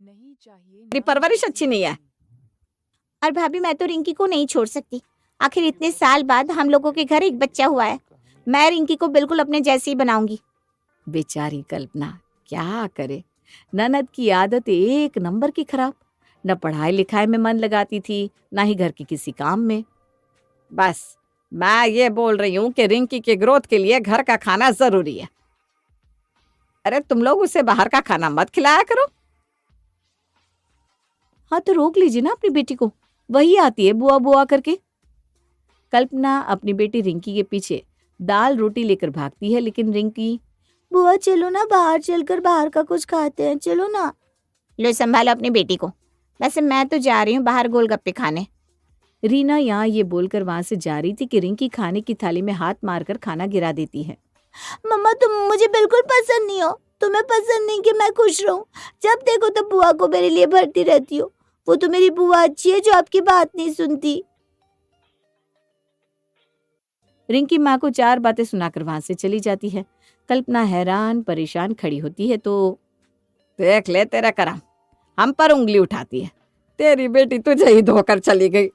नहीं चाहिए मेरी परवरिश अच्छी नहीं है। और भाभी मैं तो रिंकी को नहीं छोड़ सकती। आखिर इतने साल बाद हम लोगों के घर एक बच्चा हुआ है। मैं रिंकी को बिल्कुल अपने जैसी ही बनाऊंगी। बेचारी कल्पना क्या करे, ननद की आदत एक नंबर की खराब। न पढ़ाई लिखाई में मन लगाती थी, ना ही घर के किसी काम में। बस मैं ये बोल रही हूँ कि रिंकी के ग्रोथ के लिए घर का खाना जरूरी है। अरे तुम लोग उसे बाहर का खाना मत खिलाया करो। हाँ तो रोक लीजिए ना अपनी बेटी को, वही आती है बुआ बुआ करके। कल्पना अपनी बेटी रिंकी के पीछे दाल रोटी लेकर भागती है, लेकिन रिंकी, बुआ चलो ना, बाहर चलकर बाहर का कुछ खाते हैं, चलो ना। लो संभालो अपनी बेटी को। वैसे मैं तो जा रही हूँ बाहर गोलगप्पे खाने। रीना यहाँ ये बोलकर वहां से जा रही थी कि रिंकी खाने की थाली में हाथ मारकर खाना गिरा देती है। मम्मा तुम मुझे बिल्कुल पसंद नहीं हो। तुम्हें पसंद नहीं कि मैं खुश रहूं। जब देखो तो बुआ को मेरे लिए भरती रहती हो। वो तो मेरी बुआ अच्छी है जो आपकी बात नहीं सुनती। रिंकी माँ को चार बातें सुनाकर वहां से चली जाती है। कल्पना हैरान परेशान खड़ी होती है तो देख ले तेरा करम, हम पर उंगली उठाती है। तेरी बेटी तुझे ही धोकर चली गई।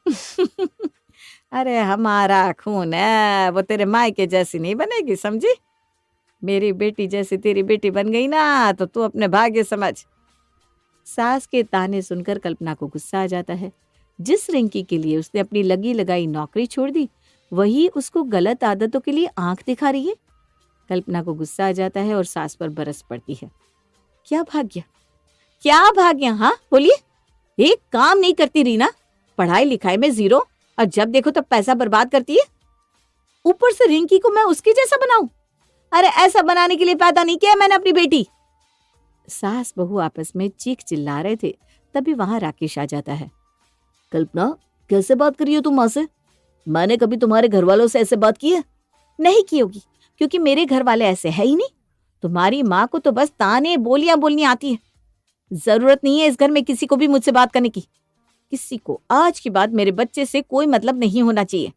अरे हमारा खून है, वो तेरे मायके जैसी नहीं बनेगी, समझी। मेरी बेटी जैसी तेरी बेटी बन गई ना तो तू अपने भाग्य समझ। सास के ताने सुनकर कल्पना को गुस्सा आ जाता है। जिस रिंकी के लिए उसने अपनी लगी लगाई नौकरी छोड़ दी, वही उसको गलत आदतों के लिए आंख दिखा रही है। कल्पना को गुस्सा आ जाता है और सास पर बरस पड़ती है। क्या भाग्य, क्या भाग्य, हाँ बोलिए। एक काम नहीं करती रीना, पढ़ाई लिखाई में जीरो, और जब देखो तब पैसा बर्बाद करती है। ऊपर से रिंकी को मैं उसकी जैसा बनाऊं? अरे ऐसा बनाने के लिए पैदा नहीं किया मैंने अपनी बेटी। सास बहू आपस में चीख चिल्ला रहे थे, तभी वहां राकेश आ जाता है। कल्पना कैसे बात करी हो तुम माँ से? मैंने कभी तुम्हारे घर वालों से ऐसे बात की है? नहीं की होगी, क्योंकि मेरे घर वाले ऐसे है ही नहीं। तुम्हारी माँ को तो बस ताने बोलियां बोलनी आती है। जरूरत नहीं है इस घर में किसी को भी मुझसे बात करने की। किसी को आज के बाद मेरे बच्चे से कोई मतलब नहीं होना चाहिए।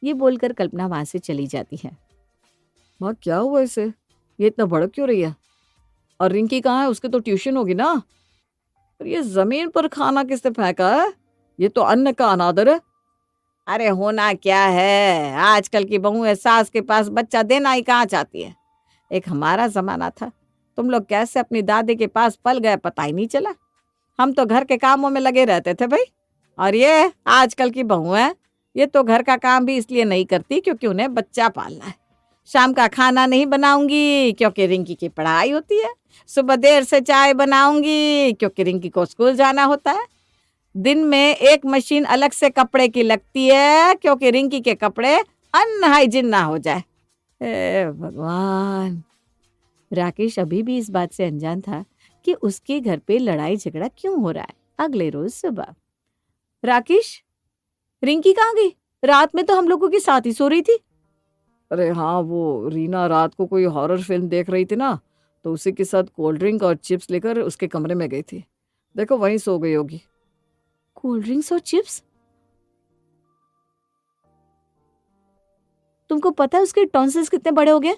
ये बोलकर कल्पना वहां से चली जाती है। माँ क्या हुआ इसे, ये इतना भड़क क्यों रही है? और रिंकी कहाँ है? उसके तो ट्यूशन होगी ना। और ये जमीन पर खाना किसने फेंका है? ये तो अन्न का अनादर है। अरे होना क्या है, आजकल की बहू सास के पास बच्चा देना ही कहाँ चाहती है। एक हमारा जमाना था, तुम लोग कैसे अपनी दादी के पास पल गए पता ही नहीं चला। हम तो घर के कामों में लगे रहते थे भाई। और ये आजकल की बहू है, ये तो घर का काम भी इसलिए नहीं करती क्योंकि उन्हें बच्चा पालना है। शाम का खाना नहीं बनाऊंगी क्योंकि रिंकी की पढ़ाई होती है। सुबह देर से चाय बनाऊंगी क्योंकि रिंकी को स्कूल जाना होता है। दिन में एक मशीन अलग से कपड़े की लगती है क्योंकि रिंकी के कपड़े अनहाइजीन ना हो जाए। हे भगवान। राकेश अभी भी इस बात से अनजान था कि उसके घर पे लड़ाई झगड़ा क्यों हो रहा है। अगले रोज सुबह, राकेश रिंकी कहाँ गई? रात में तो हम लोगों के साथ ही सो रही थी। अरे हाँ, वो रीना रात को कोई हॉरर फिल्म देख रही थी ना, तो उसी के साथ कोल्ड ड्रिंक और चिप्स लेकर उसके कमरे में गई थी। देखो वहीं सो गई होगी। कोल्ड ड्रिंक्स और चिप्स? तुमको पता है उसके टॉन्सिल्स कितने बड़े हो गए?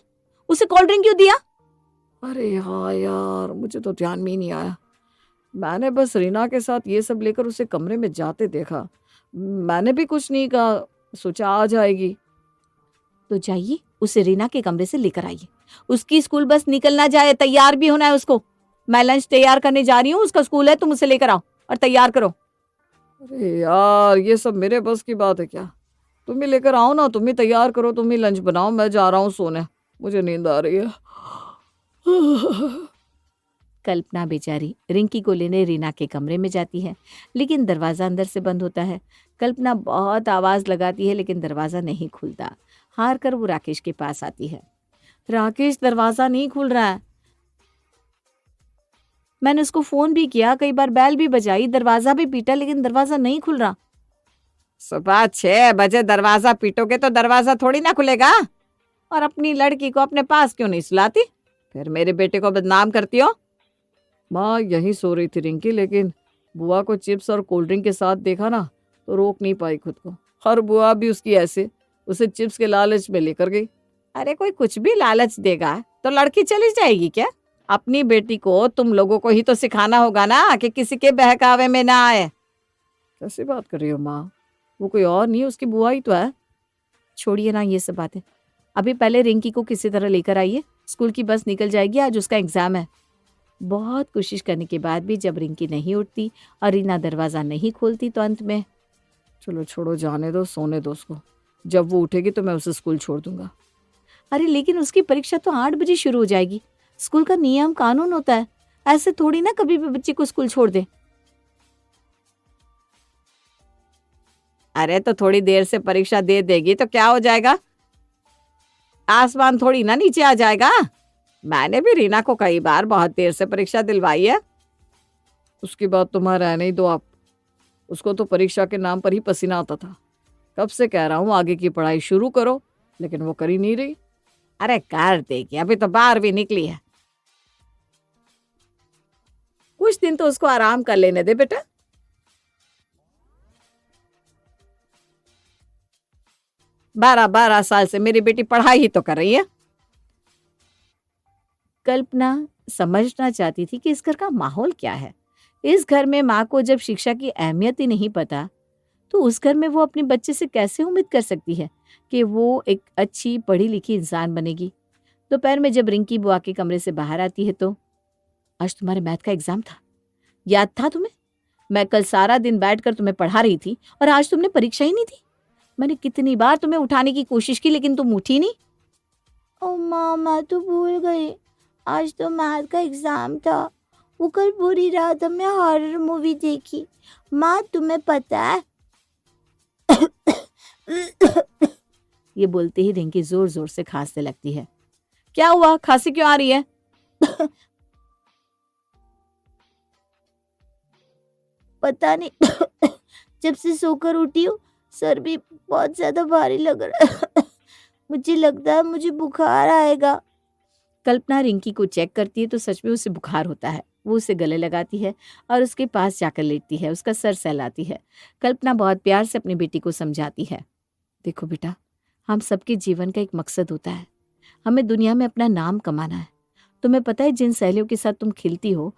उसे कोल्ड ड्रिंक क्यों दिया? अरे हाँ यार, मुझे तो ध्यान में ही नहीं आया। मैंने बस रीना के साथ ये सब लेकर उसे कमरे में जाते देखा। मैंने भी कुछ नहीं कहा, सोचा आ जाएगी। तो जाइए उसे रीना के कमरे से लेकर आइए। उसकी स्कूल बस निकल ना जाए, तैयार भी होना है उसको। मैं लंच तैयार करने जा रही हूँ, उसका स्कूल है, तुम उसे लेकर आओ और तैयार करो। अरे यार, ये सब मेरे बस की बात है क्या? तुम ही लेकर आओ ना, तुम ही तैयार करो, तुम ही लंच बनाओ, मैं जा रहा हूँ सोने, मुझे नींद आ रही है। कल्पना बेचारी रिंकी को लेने रीना के कमरे में जाती है, लेकिन दरवाजा अंदर से बंद होता है। कल्पना बहुत आवाज लगाती है लेकिन दरवाजा नहीं खुलता। हार कर वो राकेश के पास आती है। राकेश दरवाजा नहीं खुल रहा है। मैंने उसको फोन भी किया, कई बार बेल भी बजाई, दरवाजा भी पीटा, लेकिन दरवाजा नहीं खुल रहा। सुबह 6 बजे दरवाजा पीटोगे तो दरवाजा थोड़ी ना खुलेगा। और अपनी लड़की को अपने पास क्यों नहीं सुलाती? फिर मेरे बेटे को बदनाम करती हो। माँ यहीं सो रही थी रिंकी, लेकिन बुआ को चिप्स और कोल्ड ड्रिंक के साथ देखा ना तो रोक नहीं पाई खुद को। और बुआ भी उसकी ऐसे उसे चिप्स के लालच में लेकर गई। अरे कोई कुछ भी लालच देगा तो लड़की चली जाएगी क्या? अपनी बेटी को तुम लोगों को ही तो सिखाना होगा ना कि किसी के बहकावे में ना आए। कैसी बात कर रही हो माँ? वो कोई और नहीं, उसकी बुआ ही तो है। छोड़िए ना ये सब बातें, अभी पहले रिंकी को किसी तरह लेकर आइए, स्कूल की बस निकल जाएगी, आज उसका एग्जाम है। बहुत कोशिश करने के बाद भी जब रिंकी नहीं उठती और रीना दरवाजा नहीं खोलती तो अंत में, चलो छोड़ो, जाने दो, सोने दो उसको, जब वो उठेगी तो मैं उसे स्कूल छोड़ दूंगा। अरे लेकिन उसकी परीक्षा तो 8 बजे शुरू हो जाएगी, स्कूल का नियम कानून होता है, ऐसे थोड़ी ना कभी भी बच्चे को स्कूल छोड़ दे। अरे तो थोड़ी देर से परीक्षा दे देगी तो क्या हो जाएगा, आसमान थोड़ी ना नीचे आ जाएगा। मैंने भी रीना को कई बार बहुत देर से परीक्षा दिलवाई है। उसकी बात तुम्हारा रहने ही दो आप, उसको तो परीक्षा के नाम पर ही पसीना आता था। कब से कह रहा हूँ आगे की पढ़ाई शुरू करो, लेकिन वो कर ही नहीं रही। अरे कर देगी, अभी तो 12वीं निकली है, कुछ दिन तो उसको आराम कर लेने दे बेटा। 12 साल से मेरी बेटी पढ़ाई ही तो कर रही है। कल्पना समझना चाहती थी कि इस घर का माहौल क्या है। इस घर में माँ को जब शिक्षा की अहमियत ही नहीं पता, तो उस घर में वो अपने बच्चे से कैसे उम्मीद कर सकती है कि वो एक अच्छी पढ़ी लिखी इंसान बनेगी। दोपहर में जब रिंकी बुआ के कमरे से बाहर आती है तो, आज तुम्हारे मैथ का एग्जाम था, याद था तुम्हें? मैं कल सारा दिन बैठकर तुम्हें पढ़ा रही थी और आज तुमने परीक्षा ही नहीं दी। मैंने कितनी बार तुम्हें उठाने की कोशिश की लेकिन तुम उठी नहीं। ओ माँ, मैं तो भूल गई, आज तो मैथ का एग्जाम था। वो कल पूरी रात हमने हॉरर मूवी देखी। माँ तुम्हें पता है ये बोलते ही रिंकी जोर जोर से खांसने लगती है। क्या हुआ, खांसी क्यों आ रही है? पता नहीं जब से सोकर उठी हूँ सर भी बहुत ज्यादा भारी लग रहा है। मुझे लगता है मुझे बुखार आएगा। कल्पना रिंकी को चेक करती है तो सच में उसे बुखार होता है। वो उसे गले लगाती है और उसके पास जाकर लेटती है, उसका सर सहलाती है। कल्पना बहुत प्यार से अपनी बेटी को समझाती है, देखो बेटा, हम सबके जीवन का एक मकसद होता है, हमें दुनिया में अपना नाम कमाना है। तुम्हें पता है जिन सहेलियों के साथ तुम खेलती हो,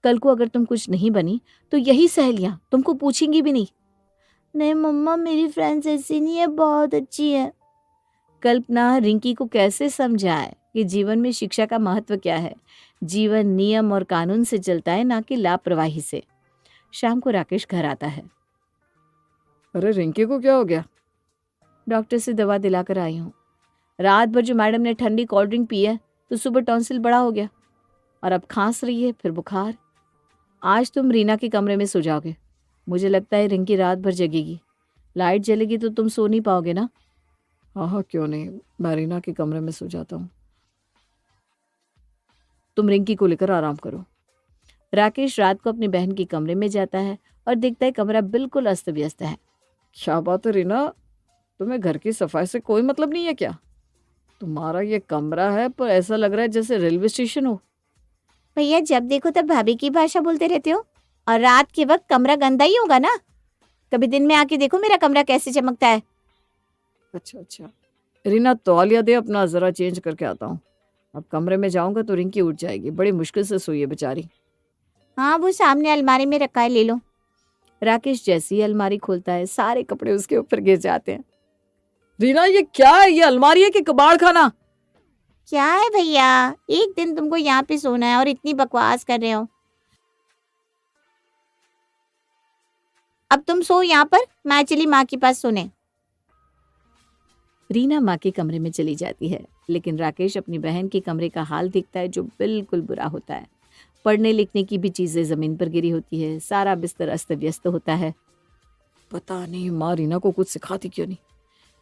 कल को अगर तुम कुछ नहीं बनी तो यही सहेलियां तुमको पूछेंगी भी नहीं। नहीं मम्मा, मेरी फ्रेंड्स ऐसी नहीं है, बहुत अच्छी है। कल्पना रिंकी को कैसे समझाए कि जीवन में शिक्षा का महत्व क्या है। जीवन नियम और कानून से चलता है, ना कि लापरवाही से। शाम को राकेश घर आता है। अरे रिंकी को क्या हो गया? डॉक्टर से दवा दिलाकर आई हूँ। रात भर जो मैडम ने ठंडी कोल्ड ड्रिंक पी है तो सुबह टॉन्सिल बड़ा हो गया और अब खांस रही है, फिर बुखार। आज तुम रीना के कमरे में सो जाओगे। मुझे लगता है रिंकी रात भर जगेगी। लाइट जलेगी तो तुम सो नहीं पाओगे ना? हाँ हाँ, क्यों नहीं, मैं रीना के कमरे में सो जाता हूँ। तुम रिंकी को लेकर आराम करो। राकेश रात को अपनी बहन के कमरे में जाता है और देखता है कमरा बिल्कुल अस्त व्यस्त है। क्या बात है रीना, तुम्हें घर की सफाई से कोई मतलब नहीं है क्या? तुम्हारा ये कमरा है पर ऐसा लग रहा है जैसे रेलवे स्टेशन हो। भैया जब देखो तब भाभी की भाषा बोलते रहते हो, और रात के वक्त कमरा गंदा ही होगा ना। कभी दिन में आके देखो मेरा कमरा कैसे चमकता है। अच्छा अच्छा, रीना तौलिया दे अपना, जरा चेंज करके आता हूँ। अब कमरे में जाऊंगा तो रिंकी उठ जाएगी, बड़ी मुश्किल से सोई है बेचारी। हाँ वो सामने अलमारी में रखा है, ले लो। राकेश जैसी ही अलमारी खोलता है सारे कपड़े उसके ऊपर गिर जाते हैं। रीना ये क्या है, ये अलमारी है कि कबाड़ खाना? क्या है भैया, एक दिन तुमको यहाँ पे सोना है और इतनी बकवास कर रहे हो। अब तुम सो यहाँ पर, मैं चली माँ के पास सोने। रीना माँ के कमरे में चली जाती है, लेकिन राकेश अपनी बहन के कमरे का हाल देखता है जो बिल्कुल बुरा होता है। पढ़ने लिखने की भी चीजें जमीन पर गिरी होती है, सारा बिस्तर अस्त व्यस्त होता है। पता नहीं माँ रीना को कुछ सिखाती क्यों नहीं,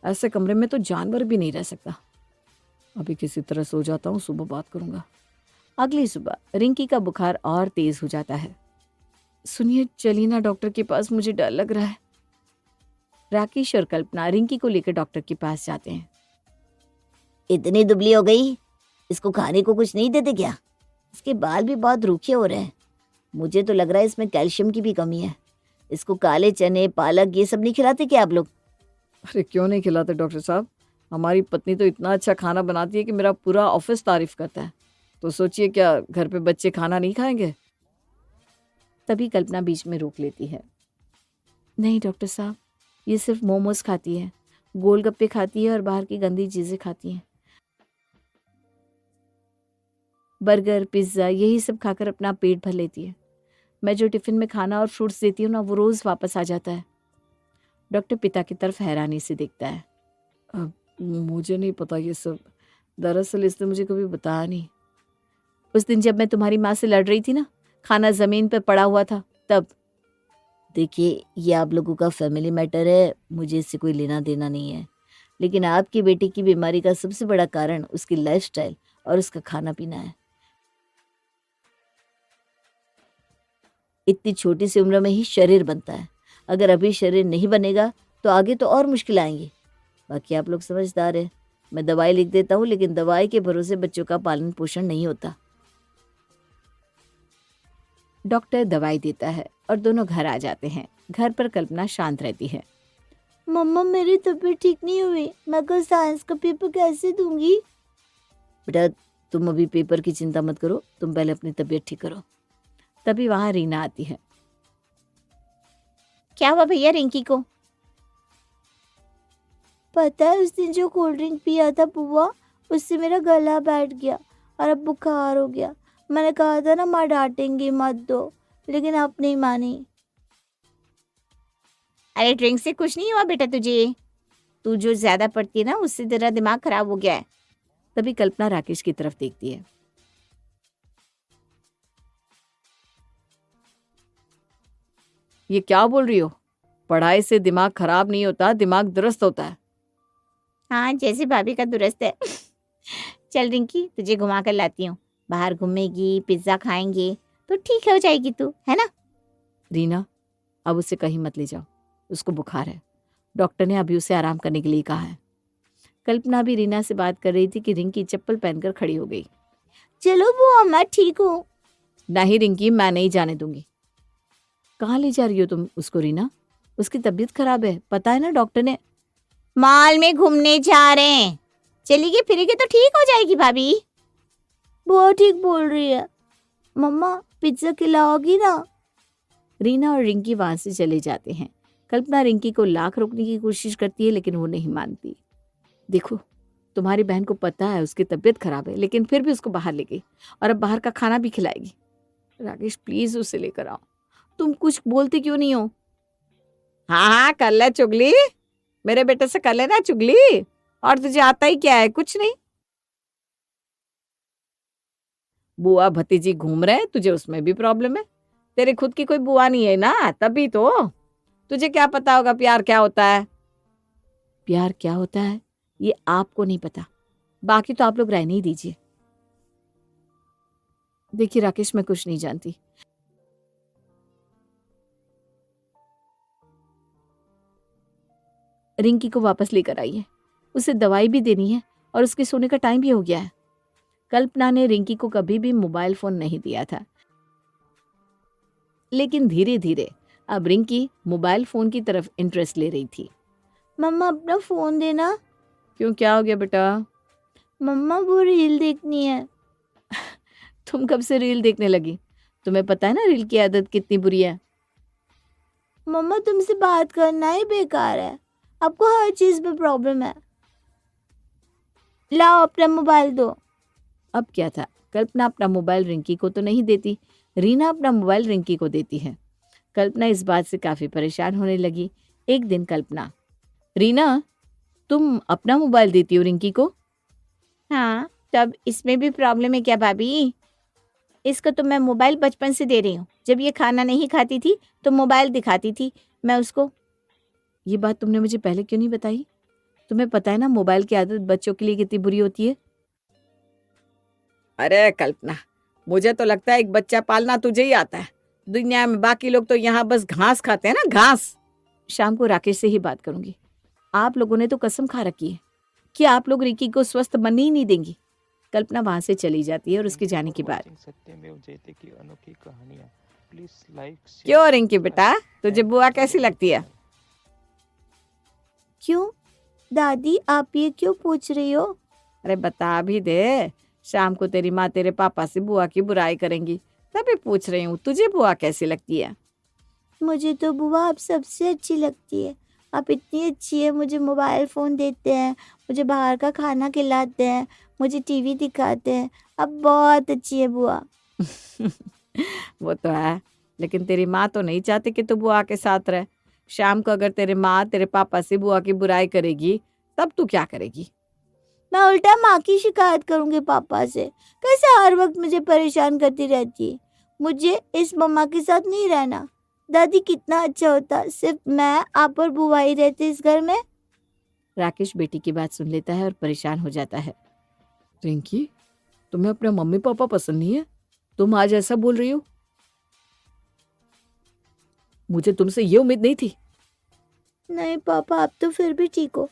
ऐसे कमरे में तो जानवर भी नहीं रह सकता। अभी किसी तरह सो जाता हूँ, सुबह बात करूंगा। अगली सुबह रिंकी का बुखार और तेज हो जाता है। सुनिए चलिए ना डॉक्टर के पास, मुझे डर लग रहा है। राकेश और कल्पना रिंकी को लेकर डॉक्टर के पास जाते हैं। इतनी दुबली हो गई, इसको खाने को कुछ नहीं देते क्या? इसके बाल भी बहुत रूखे हो रहे हैं। मुझे तो लग रहा है इसमें कैल्शियम की भी कमी है। इसको काले चने, पालक ये सब नहीं खिलाते क्या आप लोग? अरे क्यों नहीं खिलाते डॉक्टर साहब, हमारी पत्नी तो इतना अच्छा खाना बनाती है कि मेरा पूरा ऑफिस तारीफ करता है। तो सोचिए क्या घर पे बच्चे खाना नहीं खाएंगे? तभी कल्पना बीच में रोक लेती है। नहीं डॉक्टर साहब, ये सिर्फ मोमोज खाती है, गोलगप्पे खाती है और बाहर की गंदी चीजें खाती हैं। बर्गर, पिज्ज़ा यही सब खाकर अपना पेट भर लेती है। मैं जो टिफिन में खाना और फ्रूट्स देती हूँ ना, वो रोज वापस आ जाता है। डॉक्टर पिता की तरफ हैरानी से देखता है। अब मुझे नहीं पता ये सब। दरअसल इसने मुझे कभी बताया नहीं। उस दिन जब मैं तुम्हारी माँ से लड़ रही थी ना, खाना जमीन पर पड़ा हुआ था, तब। देखिए, ये आप लोगों का फैमिली मैटर है, मुझे इससे कोई लेना देना नहीं है। लेकिन आपकी बेटी की बीमारी का सबसे बड़ा कारण उसकी लाइफस्टाइल और उसका खाना पीना है। इतनी छोटी सी उम्र में ही शरीर बनता है। अगर अभी शरीर नहीं बनेगा तो आगे तो और मुश्किल आएंगी। बाकी आप लोग समझदार हैं। मैं दवाई लिख देता हूँ, लेकिन दवाई के भरोसे बच्चों का पालन पोषण नहीं होता। डॉक्टर दवाई देता है और दोनों घर आ जाते हैं। घर पर कल्पना शांत रहती है। मम्मा, मेरी तबीयत ठीक नहीं हुई, मैं कल साइंस का पेपर कैसे दूंगी? बेटा, तुम अभी पेपर की चिंता मत करो, तुम पहले अपनी तबीयत ठीक करो। तभी वहां रीना आती है। क्या हुआ भैया रिंकी को? पता है, उस दिन जो कोल्ड ड्रिंक पिया था बुआ, उससे मेरा गला बैठ गया और अब बुखार हो गया। मैंने कहा था ना माँ डांटेंगी मत दो, लेकिन अब नहीं मानी। अरे ड्रिंक से कुछ नहीं हुआ बेटा तुझे। तू जो ज्यादा पढ़ती है ना, उससे तेरा दिमाग खराब हो गया है। तभी कल्पना राकेश की तरफ देखती है। ये क्या बोल रही हो? पढ़ाई से दिमाग खराब नहीं होता, दिमाग दुरुस्त होता है। हाँ, जैसे भाभी का दुरुस्त है। चल रिंकी, तुझे घुमा कर लाती हूँ। बाहर घूमेगी, पिज्जा खाएंगे तो ठीक हो जाएगी तू, है ना? रीना, अब उसे कहीं मत ले जाओ, उसको बुखार है। डॉक्टर ने अभी उसे आराम करने के लिए कहा है। कल्पना भी रीना से बात कर रही थी कि रिंकी चप्पल पहनकर खड़ी हो गई। चलो बुआ, मैं ठीक हूँ। नहीं रिंकी, मैं नहीं जाने दूंगी। कहाँ ले जा रही हो तुम उसको रीना? उसकी तबीयत खराब है, पता है ना डॉक्टर ने। मॉल में घूमने जा रहे हैं, चलेगी फिरेगी तो ठीक हो जाएगी भाभी। बुआ ठीक बोल रही है। मम्मा, पिज्जा खिलाओगी ना? रीना और रिंकी वहां से चले जाते हैं। कल्पना रिंकी को लाख रोकने की कोशिश करती है, लेकिन वो नहीं मानती। देखो, तुम्हारी बहन को पता है उसकी तबीयत खराब है, लेकिन फिर भी उसको बाहर ले गई और अब बाहर का खाना भी खिलाएगी। राकेश प्लीज उसे लेकर आओ। तुम कुछ बोलते क्यों नहीं हो? हाँ हाँ, कर ले चुगली, मेरे बेटे से कर लेना चुगली। और तुझे आता ही क्या है? कुछ नहीं। बुआ भतीजी घूम रहे, तुझे उसमें भी प्रॉब्लम है। तेरे खुद की कोई बुआ नहीं है ना, तभी तो। तुझे क्या पता होगा प्यार क्या होता है? प्यार क्या होता है ये आपको नहीं पता, बाकी तो आप लोग रहने ही दीजिए। देखिए राकेश, मैं कुछ नहीं जानती। रिंकी को वापस लेकर आइए, उसे दवाई भी देनी है और उसके सोने का टाइम भी हो गया है। कल्पना ने रिंकी को कभी भी मोबाइल फोन नहीं दिया था, लेकिन धीरे धीरे अब रिंकी मोबाइल फोन की तरफ इंटरेस्ट ले रही थी। मम्मा, अपना फोन देना। क्यों, क्या हो गया बेटा? मम्मा, वो रील देखनी है। तुम कब से रील देखने लगी? तुम्हें पता है ना रील की आदत कितनी बुरी है। मम्मा, तुमसे बात करना ही बेकार है, आपको हर चीज पे प्रॉब्लम है। लाओ अपना मोबाइल दो। अब क्या था, कल्पना अपना मोबाइल रिंकी को तो नहीं देती, रीना अपना मोबाइल रिंकी को देती है। कल्पना इस बात से काफी परेशान होने लगी। एक दिन कल्पना, रीना तुम अपना मोबाइल देती हो रिंकी को? हाँ, तब इसमें भी प्रॉब्लम है क्या भाभी? इसको तो मैं मोबाइल बचपन से दे रही हूँ। जब ये खाना नहीं खाती थी तो मोबाइल दिखाती थी मैं उसको। ये बात तुमने मुझे पहले क्यों नहीं बताई? तुम्हें पता है ना मोबाइल की आदत बच्चों के लिए कितनी बुरी होती है। अरे कल्पना, मुझे तो लगता है एक बच्चा पालना तुझे ही आता है। दुनिया में बाकी लोग तो यहाँ बस घास खाते हैं ना, घास। शाम को राकेश से ही बात करूंगी। आप लोगों ने तो कसम खा रखी है कि आप लोग रिंकी को स्वस्थ बनने ही नहीं देंगी। कल्पना वहां से चली जाती है और उसके जाने के बाद, सत्यमेव जयते की अनोखी कहानियां, प्लीज लाइक। क्यों रिंकी बेटा, तुझे बुआ कैसी लगती है? क्यों? दादी आप ये क्यों पूछ रही हो? अरे बता भी दे, शाम को तेरी माँ तेरे पापा से बुआ की बुराई करेंगी, तभी पूछ रही हूँ तुझे बुआ कैसी लगती है। मुझे तो बुआ आप सबसे अच्छी लगती है। आप इतनी अच्छी है, मुझे मोबाइल फ़ोन देते हैं, मुझे बाहर का खाना खिलाते हैं, मुझे टीवी दिखाते हैं। आप बहुत अच्छी है बुआ। वो तो है, लेकिन तेरी माँ तो नहीं चाहती कि तू बुआ के साथ रहे। शाम को अगर तेरे माँ तेरे पापा से बुआ की बुराई करेगी तब तू क्या करेगी? मैं उल्टा माँ की शिकायत करूंगी पापा से। कैसे हर वक्त मुझे परेशान करती रहती है। मुझे इस मम्मा के साथ नहीं रहना। दादी कितना अच्छा होता, सिर्फ मैं, आप और बुआ ही रहते इस घर में। राकेश बेटी की बात सुन लेता है और परेशान हो जाता है। रिंकी, तुम्हें अपने मम्मी पापा पसंद नहीं है? तुम आज ऐसा बोल रही हो? मुझे तुमसे ये उम्मीद नहीं थी। नहीं पापा, आप तो फिर भी ठीक हो,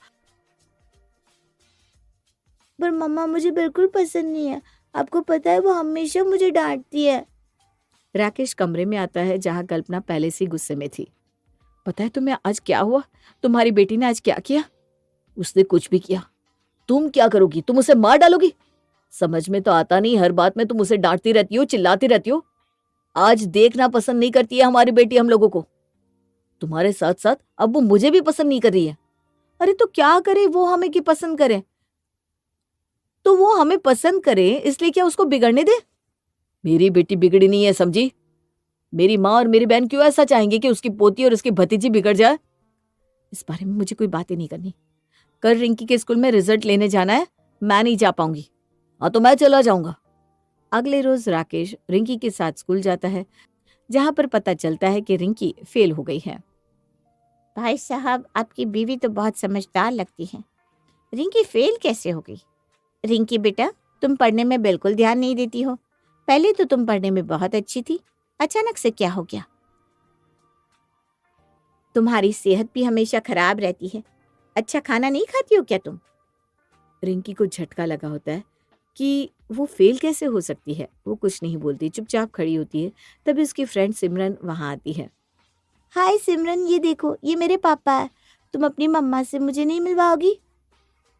पर मम्मा मुझे बिल्कुल पसंद नहीं है। आपको पता है वो हमेशा मुझे डांटती है। राकेश कमरे में आता है जहां कल्पना पहले से गुस्से में थी। पता है तुम्हें आज क्या हुआ? तुम्हारी बेटी ने आज क्या किया? उसने कुछ भी किया। तुम क्या करोगी? तुम उसे मार डालोगी? समझ में तो आता नहीं, हर बात में तुम उसे डांटती रहती हो, चिल्लाती रहती हो। आज देखना पसंद नहीं करती है हमारी बेटी हम लोगों को। तुम्हारे साथ साथ अब वो मुझे भी पसंद नहीं कर रही है। अरे तो क्या करे वो हमें कि पसंद करे? तो वो हमें पसंद करे इसलिए क्या उसको बिगड़ने दे? मेरी बेटी बिगड़ी नहीं है, समझी? मेरी माँ और मेरी बहन क्यों ऐसा चाहेंगे कि उसकी पोती और उसकी भतीजी बिगड़ जाए? इस बारे में मुझे कोई बातें नहीं करनी। कल रिंकी के स्कूल में रिजल्ट लेने जाना है, मैं नहीं जा पाऊंगी। हाँ तो मैं चला जाऊंगा। अगले रोज राकेश रिंकी के साथ स्कूल जाता है, जहां पर पता चलता है कि रिंकी फेल हो गई है। भाई साहब, आपकी बीवी तो बहुत समझदार लगती है। रिंकी फेल कैसे हो गई? रिंकी बेटा, तुम पढ़ने में बिल्कुल ध्यान नहीं देती हो। पहले तो तुम पढ़ने में बहुत अच्छी थी, अचानक से क्या हो गया? तुम्हारी सेहत भी हमेशा खराब रहती है। अच्छा खाना नहीं खाती हो क्या तुम? रिंकी को झटका लगा होता है कि वो फेल कैसे हो सकती है। वो कुछ नहीं बोलती, चुपचाप खड़ी होती है। तभी उसकी फ्रेंड सिमरन वहां आती है। हाय सिमरन, ये देखो, ये मेरे पापा है। तुम अपनी मम्मा से मुझे नहीं मिलवाओगी?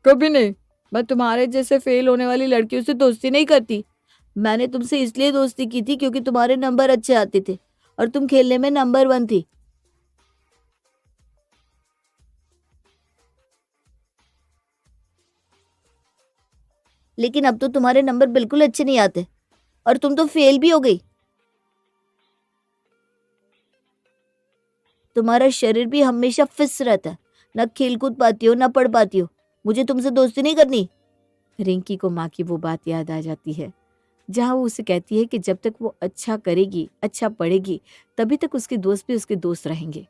कभी नहीं। मैं तुम्हारे जैसे फेल होने वाली लड़कियों से दोस्ती नहीं करती। मैंने तुमसे इसलिए दोस्ती की थी क्योंकि तुम्हारे नंबर अच्छे आते थे और तुम खेलने में नंबर 1 थी। लेकिन अब तो तुम्हारे नंबर बिल्कुल अच्छे नहीं आते और तुम तो फेल भी हो गई। तुम्हारा शरीर भी हमेशा फिस रहता है, ना खेल कूद पाती हो ना पढ़ पाती हो। मुझे तुमसे दोस्ती नहीं करनी। रिंकी को माँ की वो बात याद आ जाती है जहाँ वो उसे कहती है कि जब तक वो अच्छा करेगी, अच्छा पढ़ेगी, तभी तक उसके दोस्त भी उसके दोस्त रहेंगे।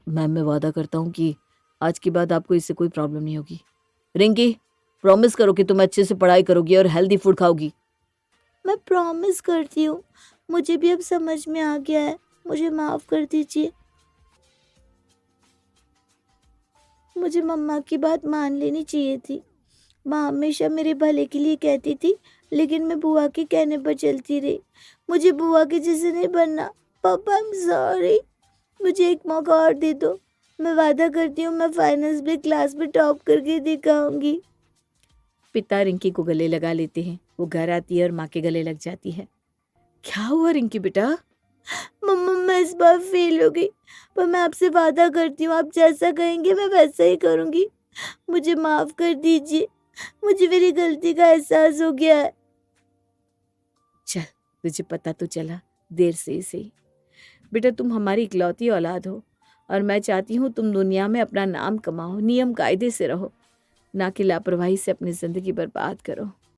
मैम, मैं वादा करता हूँ कि आज के बाद आपको इससे कोई प्रॉब्लम नहीं होगी। रिंकी, प्रॉमिस करो कि तुम अच्छे से पढ़ाई करोगी और हेल्दी फूड खाओगी। मैं प्रॉमिस करती हूँ। मुझे भी अब समझ में आ गया है। मुझे माफ कर दीजिए। मुझे मम्मा की बात मान लेनी चाहिए थी। माँ हमेशा मेरे भले के लिए कहती थी, लेकिन मैं बुआ के कहने पर चलती रही। मुझे बुआ के जैसे नहीं बनना। पापा, आई एम सॉरी। मुझे एक मौका और दे दो। मैं वादा करती हूँ, मैं फाइनल्स में क्लास में टॉप करके दिखाऊंगी। पिता रिंकी को गले लगा लेते हैं। वो घर आती है और माँ के गले लग जाती है। क्या हुआ रिंकी बेटा? मम्मा, मैं इस बार फेल हो गई, पर मैं आपसे वादा करती हूँ, आप जैसा कहेंगे मैं वैसा ही करूँगी। मुझे माफ कर दीजिए। मुझे मेरी गलती का एहसास हो गया है। चल, तुझे पता तो चला, देर से ही सही। बेटा, तुम हमारी इकलौती औलाद हो और मैं चाहती हूँ तुम दुनिया में अपना नाम कमाओ, नियम कायदे से रहो, ना कि लापरवाही से अपनी जिंदगी बर्बाद करो।